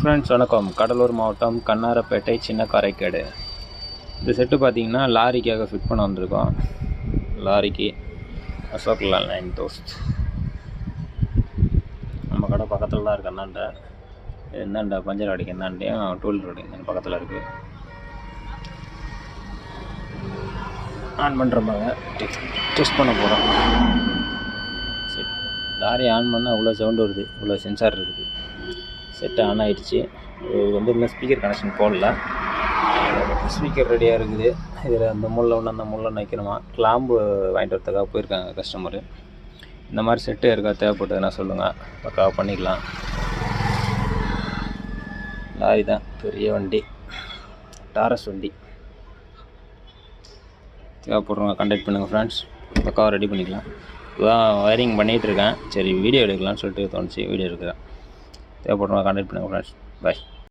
Friends வணக்கம். கடலூர் மாவட்டம் கண்ணாரப்பேட்டை சின்ன காரைக்காடு. இந்த செட்டு பார்த்திங்கன்னா லாரிக்காக ஃபிட் பண்ண வந்திருக்கோம். லாரிக்கு அசோக் லைன் தோஸ்த் நம்ம கடை பக்கத்தில் தான் இருக்குது. அண்ணாண்ட என்னண்டா பஞ்சர் அடிக்க என்னாண்டையும் டூல் ரோடு பக்கத்தில் இருக்குது. ஆன் பண்ணுறப்பாங்க டெஸ்ட் பண்ண போகிறோம். செட் லாரி ஆன் பண்ணால் அவ்வளோ சவுண்டு வருது, இவ்வளோ சென்சார் இருக்குது. செட்டு ஆன் ஆகிடுச்சு. இது வந்து இன்னும் ஸ்பீக்கர் கனெக்ஷன் போடல. ஸ்பீக்கர் ரெடியாக இருக்குது. இதில் அந்த முள்ள ஒன்று அந்த முள்ள நிற்கணுமா. கிளாம்பு வாங்கிட்டு வரதுக்காக போயிருக்காங்க கஸ்டமரு. இந்த மாதிரி செட்டு இருக்கா தேவைப்பட்டதுன்னா சொல்லுங்கள், பக்காவாக பண்ணிக்கலாம். லாரி தான், பெரிய வண்டி, டாரஸ் வண்டி. தேவைப்படுறவங்க கான்டாக்ட் பண்ணுங்கள் ஃப்ரெண்ட்ஸ், பக்காவாக ரெடி பண்ணிக்கலாம். இதுதான் வயரிங் பண்ணிகிட்ருக்கேன். சரி வீடியோ எடுக்கலாம்னு சொல்லிட்டு தோணுச்சு, வீடியோ எடுக்கிறேன். தேவைப்படுறவங்க கான்டாக்ட் பண்ணுங்கள் ஃப்ரெண்ட்ஸ். பாய்.